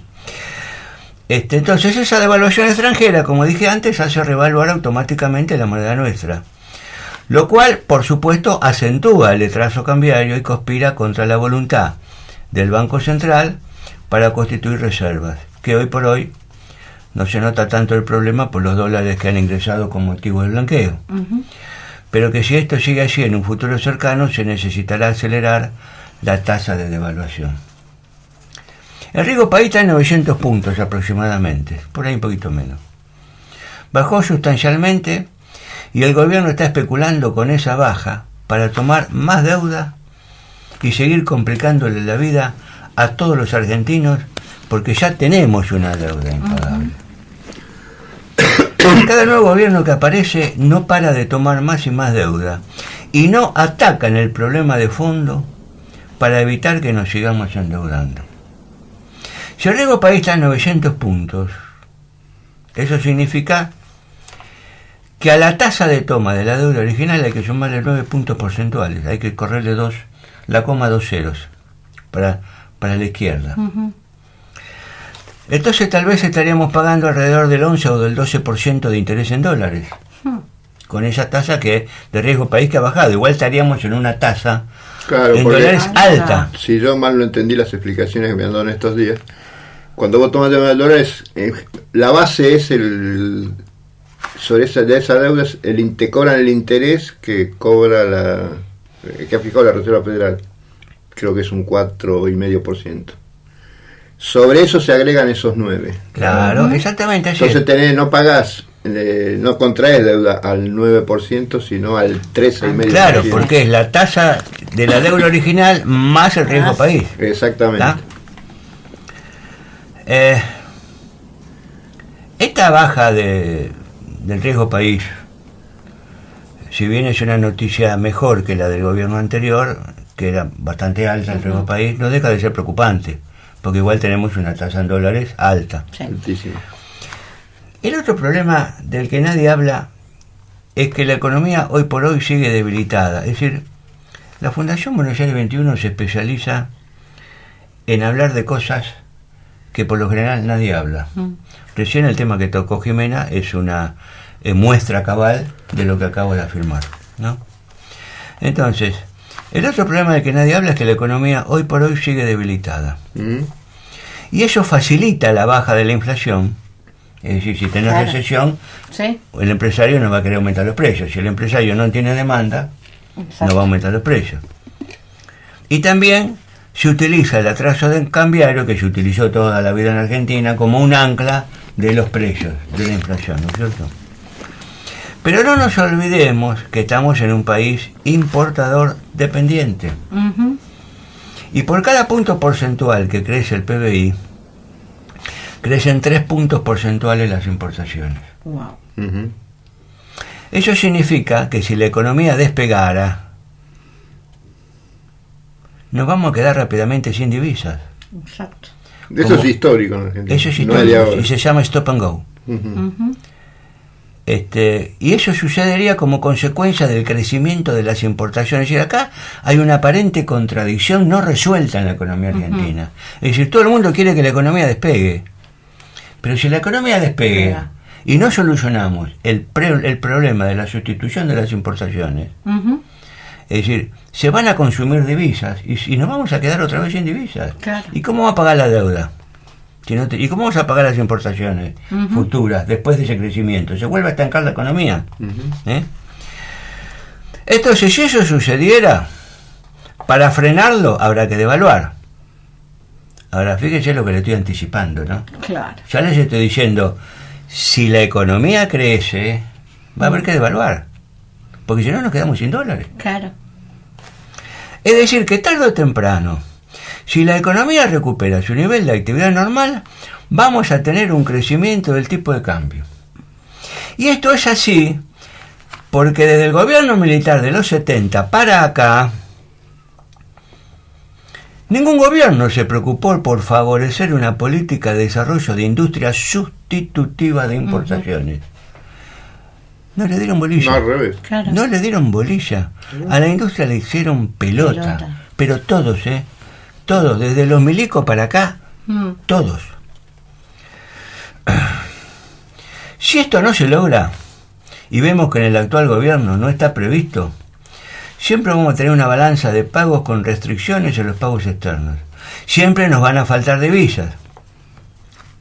Entonces esa devaluación extranjera, como dije antes, hace revaluar automáticamente la moneda nuestra, lo cual, por supuesto, acentúa el atraso cambiario y conspira contra la voluntad del Banco Central para constituir reservas, que hoy por hoy no se nota tanto el problema por los dólares que han ingresado con motivo del blanqueo. Pero que si esto sigue así en un futuro cercano, se necesitará acelerar la tasa de devaluación. El riesgo país está en 900 puntos aproximadamente, por ahí un poquito menos. Bajó sustancialmente y el gobierno está especulando con esa baja para tomar más deuda y seguir complicándole la vida a todos los argentinos, porque ya tenemos una deuda impagable. Cada nuevo gobierno que aparece no para de tomar más y más deuda y no atacan el problema de fondo para evitar que nos sigamos endeudando. Si el riesgo país está en 900 puntos, eso significa que a la tasa de toma de la deuda original hay que sumarle 9 puntos porcentuales, hay que correrle 2 ceros para la izquierda. Entonces tal vez estaríamos pagando alrededor del 11 o del 12% de interés en dólares, con esa tasa que de riesgo país que ha bajado. Igual estaríamos en una tasa en dólares alta.
Si yo mal no entendí las explicaciones que me han dado en estos días, cuando vos tomas deuda de dólares, la base es sobre esa deuda, te cobran el interés que cobra que ha fijado la Reserva Federal. Creo que es un 4,5%. Sobre eso se agregan esos 9.
Claro, exactamente así.
Entonces no pagás, no contraes deuda al 9%, sino al 13,5%.
Claro, porque es la tasa de la deuda original más el riesgo país.
Exactamente.
Esta baja del riesgo país, si bien es una noticia mejor que la del gobierno anterior, que era bastante alta el riesgo país, no deja de ser preocupante, porque igual tenemos una tasa en dólares alta.
Altísima.
El otro problema del que nadie habla es que la economía hoy por hoy sigue debilitada. Es decir, la Fundación Buenos Aires 21 se especializa en hablar de cosas que por lo general nadie habla. Recién el tema que tocó Jimena es una muestra cabal de lo que acabo de afirmar, ¿no? Entonces, el otro problema del que nadie habla es que la economía hoy por hoy sigue debilitada. Y eso facilita la baja de la inflación. Es decir, si tenés recesión, el empresario no va a querer aumentar los precios. Si el empresario no tiene demanda, no va a aumentar los precios. Y también se utiliza el atraso del cambiario, que se utilizó toda la vida en Argentina, como un ancla de los precios, de la inflación, ¿no es cierto? Pero no nos olvidemos que estamos en un país importador dependiente. Y por cada punto porcentual que crece el PBI, crecen 3 puntos porcentuales las importaciones.
Wow.
Eso significa que si la economía despegara, nos vamos a quedar rápidamente sin divisas.
Exacto.
Eso es histórico en Argentina.
Eso es histórico, y se llama stop and go. Y eso sucedería como consecuencia del crecimiento de las importaciones. Y acá hay una aparente contradicción no resuelta en la economía argentina. Es decir, todo el mundo quiere que la economía despegue, pero si la economía despega y no solucionamos el problema de la sustitución de las importaciones, es decir, se van a consumir divisas y nos vamos a quedar otra vez sin divisas.
Claro.
¿Y cómo va a pagar la deuda? ¿Y cómo vamos a pagar las importaciones futuras después de ese crecimiento? ¿Se vuelve a estancar la economía? Entonces, si eso sucediera, para frenarlo habrá que devaluar. Ahora, fíjense lo que le estoy anticipando, ¿no?
Claro.
Ya les estoy diciendo, si la economía crece, va a haber que devaluar, porque si no nos quedamos sin dólares.
Claro.
Es decir, que tarde o temprano, si la economía recupera su nivel de actividad normal, vamos a tener un crecimiento del tipo de cambio. Y esto es así porque desde el gobierno militar de los 70 para acá, ningún gobierno se preocupó por favorecer una política de desarrollo de industria sustitutiva de importaciones. No le dieron bolilla.
No, al revés.
Claro.
No le dieron bolilla. A la industria le hicieron pelota. Pero todos, todos, desde los milicos para acá, todos. Si esto no se logra, y vemos que en el actual gobierno no está previsto, siempre vamos a tener una balanza de pagos con restricciones en los pagos externos. Siempre nos van a faltar divisas.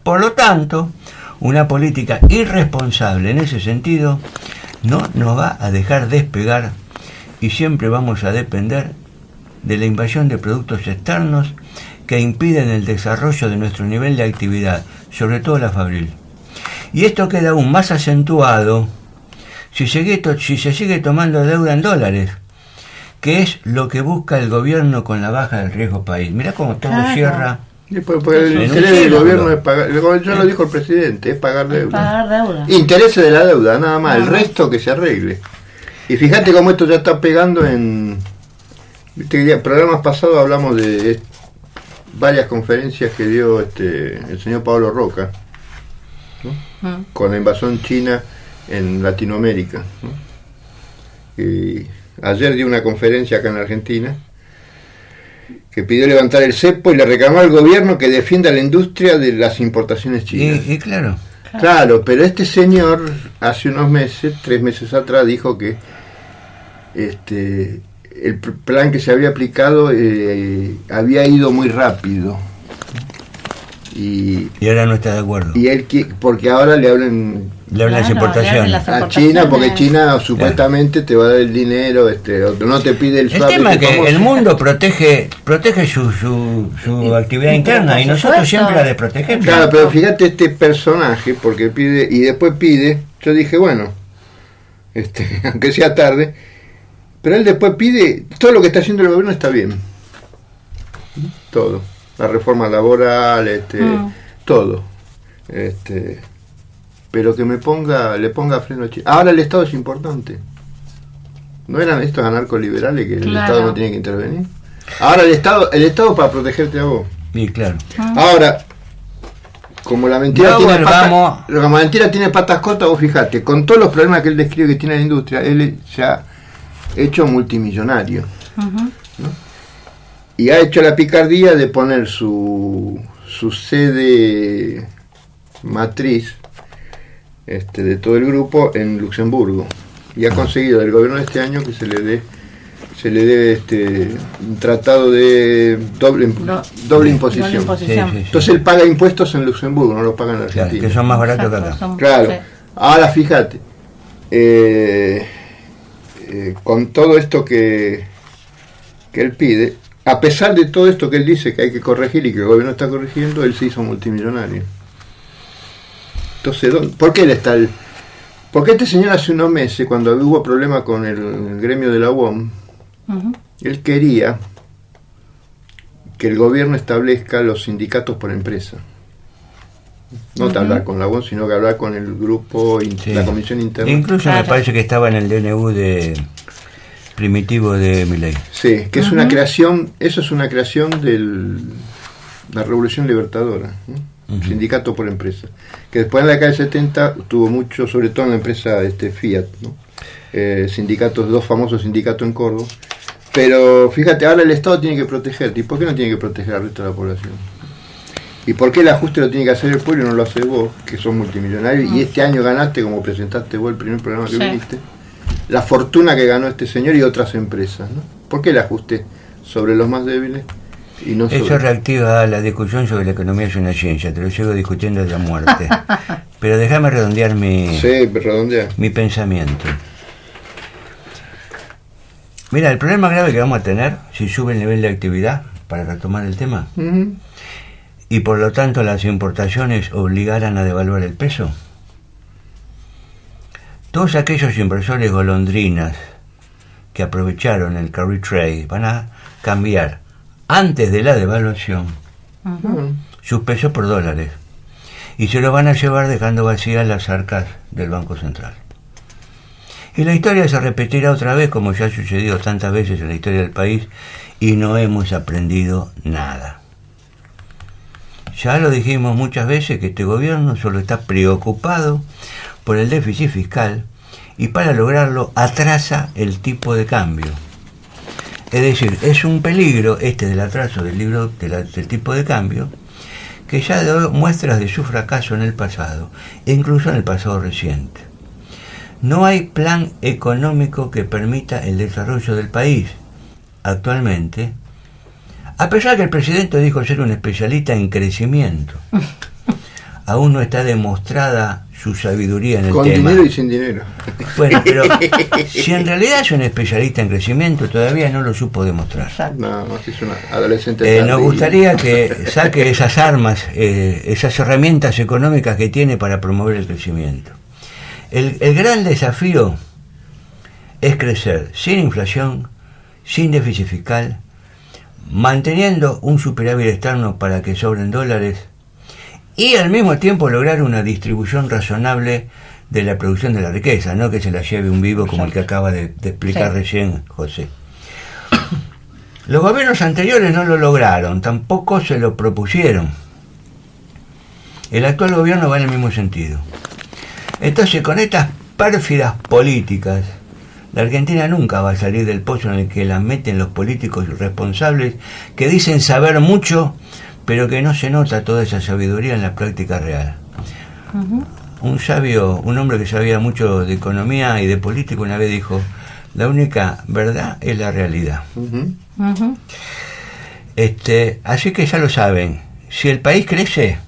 Por lo tanto, una política irresponsable en ese sentido no nos va a dejar despegar y siempre vamos a depender de la invasión de productos externos que impiden el desarrollo de nuestro nivel de actividad, sobre todo la fabril. Y esto queda aún más acentuado si se sigue tomando deuda en dólares, que es lo que busca el gobierno con la baja del riesgo país. Mirá cómo todo cierra.
Porque el interés del gobierno es pagar, ya lo dijo el presidente, es pagar deuda.
Pagar deuda.
Intereses de la deuda, nada más, el resto que se arregle. Y fíjate cómo esto ya está pegando en... Viste que programas pasados hablamos de varias conferencias que dio el señor Pablo Roca, ¿no? Con la invasión china en Latinoamérica, ¿no? Y ayer dio una conferencia acá en Argentina que pidió levantar el cepo y le reclamó al gobierno que defienda la industria de las importaciones chinas.
Y claro.
Claro, pero este señor hace unos meses, 3 meses atrás, dijo que el plan que se había aplicado había ido muy rápido. Y
ahora no está de acuerdo.
Y él porque ahora le hablan
las importaciones
a China, porque China supuestamente te va a dar el dinero, no te pide el swap.
El tema es que el mundo protege su actividad interna y nosotros siempre la desprotegemos.
Claro, pero fíjate este personaje, porque pide y después pide. Yo dije, bueno, aunque sea tarde, pero él después pide, todo lo que está haciendo el gobierno está bien, todo, la reforma laboral, todo, pero que le ponga freno a China. Ahora el Estado es importante. ¿No eran estos anarcoliberales que el Estado no tiene que intervenir? Ahora el Estado para protegerte a vos.
Sí, claro.
Ahora, como la mentira tiene patas cortas, vos fijate, con todos los problemas que él describe que tiene la industria, él se ha hecho multimillonario, ¿no? Y ha hecho la picardía de poner su sede matriz de todo el grupo en Luxemburgo, y ha conseguido del gobierno de este año que se le dé un tratado de doble imposición.
Sí.
Entonces él paga impuestos en Luxemburgo, no lo paga en Argentina.
Claro, que son más baratos que acá.
Claro. Sí. Ahora fíjate, con todo esto que él pide, a pesar de todo esto que él dice que hay que corregir y que el gobierno está corrigiendo, él se hizo multimillonario. Entonces, ¿por qué él está porque este señor hace unos meses, cuando hubo problemas con el gremio de la UOM, él quería que el gobierno establezca los sindicatos por empresa. No hablar con la UOM, sino que hablar con el grupo, la comisión interna.
Incluso me parece que estaba en el DNU de primitivo de Milei.
Sí, que es una creación, eso es una creación de la Revolución Libertadora, ¿no? Sindicato por empresa, que después en la década del 70 tuvo mucho, sobre todo en la empresa Fiat, ¿no? Sindicatos, 2 famosos sindicatos en Córdoba. Pero fíjate, ahora el Estado tiene que protegerte. ¿Y por qué no tiene que proteger al resto de la población? ¿Y por qué el ajuste lo tiene que hacer el pueblo y no lo haces vos, que sos multimillonarios? Y este año ganaste, como presentaste vos el primer programa que viniste, la fortuna que ganó este señor y otras empresas, ¿no? ¿Por qué el ajuste sobre los más débiles? Y no
eso reactiva la discusión sobre la economía es una ciencia, te lo sigo discutiendo de la muerte. Pero déjame redondear mi pensamiento. Mira, el problema grave que vamos a tener si sube el nivel de actividad, para retomar el tema, y por lo tanto las importaciones obligaran a devaluar el peso, todos aquellos inversores golondrinas que aprovecharon el carry trade van a cambiar antes de la devaluación sus pesos por dólares y se los van a llevar dejando vacías las arcas del Banco Central. Y la historia se repetirá otra vez, como ya ha sucedido tantas veces en la historia del país, y no hemos aprendido nada. Ya lo dijimos muchas veces que este gobierno solo está preocupado por el déficit fiscal y para lograrlo atrasa el tipo de cambio. Es decir, es un peligro del atraso del tipo de cambio, que ya dio muestras de su fracaso en el pasado, e incluso en el pasado reciente. No hay plan económico que permita el desarrollo del país. Actualmente, a pesar que el presidente dijo ser un especialista en crecimiento, aún no está demostrada su sabiduría en el
con
tema.
Con dinero y sin dinero.
Bueno, pero si en realidad es un especialista en crecimiento, todavía no lo supo demostrar.
No, es una adolescente.
Nos gustaría que saque esas armas, esas herramientas económicas que tiene para promover el crecimiento. El gran desafío es crecer sin inflación, sin déficit fiscal, manteniendo un superávit externo para que sobren dólares y al mismo tiempo lograr una distribución razonable de la producción de la riqueza, no que se la lleve un vivo como el que acaba de explicar recién José. Los gobiernos anteriores no lo lograron, tampoco se lo propusieron. El actual gobierno va en el mismo sentido. Entonces, con estas pérfidas políticas, la Argentina nunca va a salir del pozo en el que la meten los políticos responsables que dicen saber mucho, pero que no se nota toda esa sabiduría en la práctica real. Un hombre que sabía mucho de economía y de política, una vez dijo: la única verdad es la realidad. Así que ya lo saben, si el país crece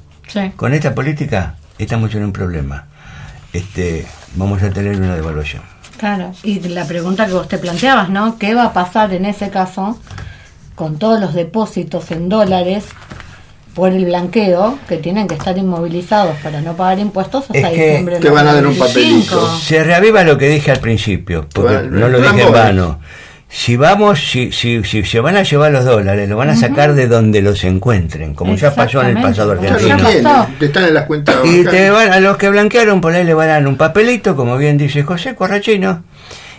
con esta política, estamos en un problema. Vamos a tener una devaluación.
Claro, y la pregunta que vos te planteabas, ¿no? ¿Qué va a pasar en ese caso con todos los depósitos en dólares por el blanqueo, que tienen que estar inmovilizados para no pagar impuestos hasta diciembre?
Te van a dar un papelito.
Se reaviva lo que dije al principio, porque no lo dije en vano. Si se van a llevar los dólares, lo van a sacar de donde los encuentren, como ya pasó en el pasado argentino.
Te están en las cuentas.
Y a los que blanquearon, por ahí le van a dar un papelito, como bien dice José Corrachino,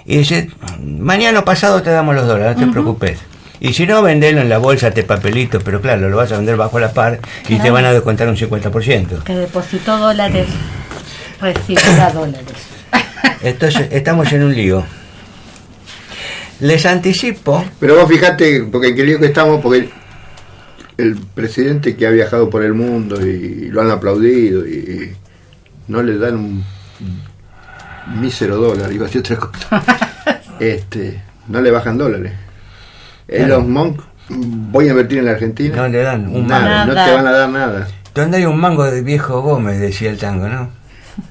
y dice: mañana o pasado te damos los dólares, no te preocupes. Y si no, vendelo en la bolsa, este papelito, pero claro, lo vas a vender bajo la par y te van a descontar un 50%.
Que depositó dólares, recibirá dólares.
Entonces, estamos en un lío. Les anticipo.
Pero vos fijate, porque en qué lío que estamos, porque el presidente que ha viajado por el mundo y lo han aplaudido y no le dan un mísero dólar, iba a decir otra cosa. No le bajan dólares. Los Monk, voy a invertir en la Argentina.
No le dan un
nada,
mango.
No te van a dar nada.
¿Dónde hay un mango de viejo Gómez? Decía el tango, ¿no?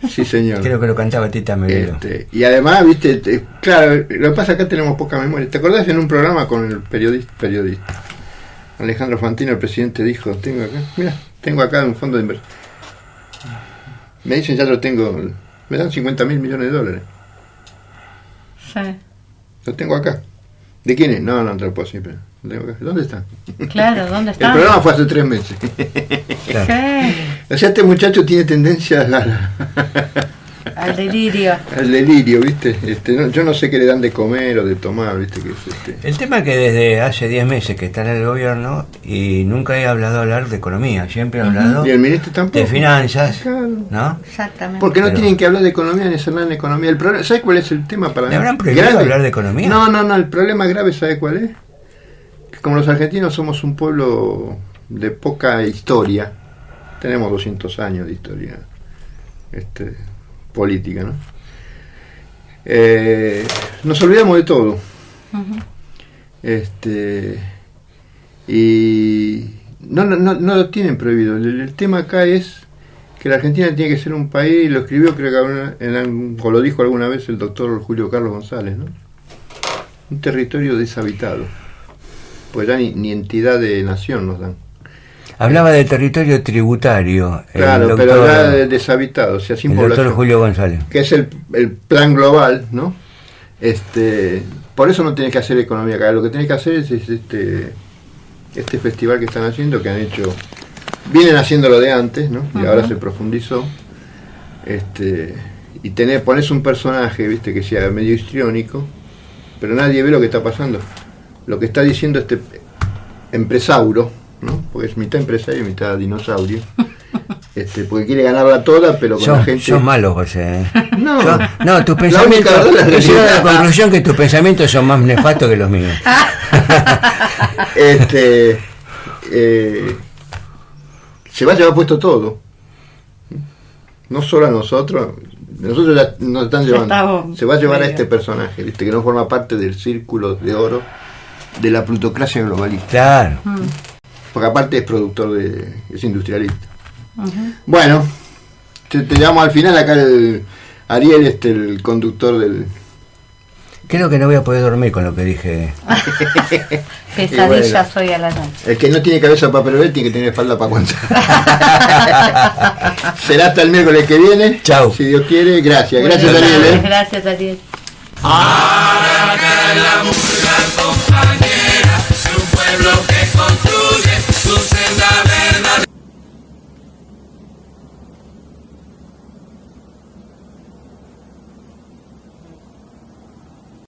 Sí, señor.
Creo que lo cantaba Tita Merelo.
Y además, viste, claro, lo que pasa acá tenemos poca memoria. ¿Te acordás en un programa con el periodista Alejandro Fantino, el presidente dijo: tengo acá un fondo de inversión? Me dicen, ya lo tengo, me dan 50.000 millones de dólares.
Sí.
Lo tengo acá. ¿De quién es? No te lo puedo decir, pero lo tengo acá. ¿Dónde está?
Claro, ¿dónde está?
El programa fue hace 3 meses.
Claro.
Sí.
O sea, este muchacho tiene tendencia
al delirio.
Al delirio, ¿viste? Yo no sé qué le dan de comer o de tomar, ¿viste?
El tema es que desde hace 10 meses que está en el gobierno y nunca he hablar de economía, siempre he hablado
y el ministro tampoco.
De finanzas,
claro.
¿no?
Exactamente.
Porque no tienen que hablar de economía ni hacer nada en economía. El problema, ¿sabes cuál es el tema para mí?
¿Le habrán prohibido hablar de economía?
No, el problema grave, ¿sabes cuál es? Que como los argentinos somos un pueblo de poca historia, tenemos 200 años de historia política, ¿no? Nos olvidamos de todo. Y no lo tienen prohibido. El tema acá es que la Argentina tiene que ser un país, lo escribió, creo que o lo dijo alguna vez el doctor Julio Carlos González, ¿no? Un territorio deshabitado, pues ya ni entidad de nación nos dan.
Hablaba de territorio tributario.
Claro, pero ya deshabitado, o sea, sin población.
El doctor Julio González.
Que es el plan global, ¿no? Por eso no tenés que hacer economía acá. Lo que tenés que hacer es este festival que están haciendo, que han hecho, vienen haciéndolo de antes, ¿no? Y ahora se profundizó. Y pones un personaje, ¿viste? Que sea medio histriónico, pero nadie ve lo que está pasando. Lo que está diciendo empresauro, ¿no? Porque es mitad empresario y mitad dinosaurio. porque quiere ganarla toda, pero con la gente...
Son malos, José.
No,
tus pensamientos...
Yo
llego a la conclusión que tus pensamientos son más nefastos que los míos.
Se va a llevar puesto todo. No solo a nosotros ya nos están llevando. Se va a llevar a este personaje, que no forma parte del círculo de oro de la plutocracia globalista.
Claro.
Porque aparte es productor es industrialista. Bueno, te llamo al final acá Ariel, el conductor del...
Creo que no voy a poder dormir con lo que dije.
Pesadillas hoy a la noche.
El que no tiene cabeza para prever tiene que tener espalda para aguantar. Será hasta el miércoles que viene.
Chao.
Si Dios quiere. Gracias. Gracias, Ariel.
Gracias, Ariel.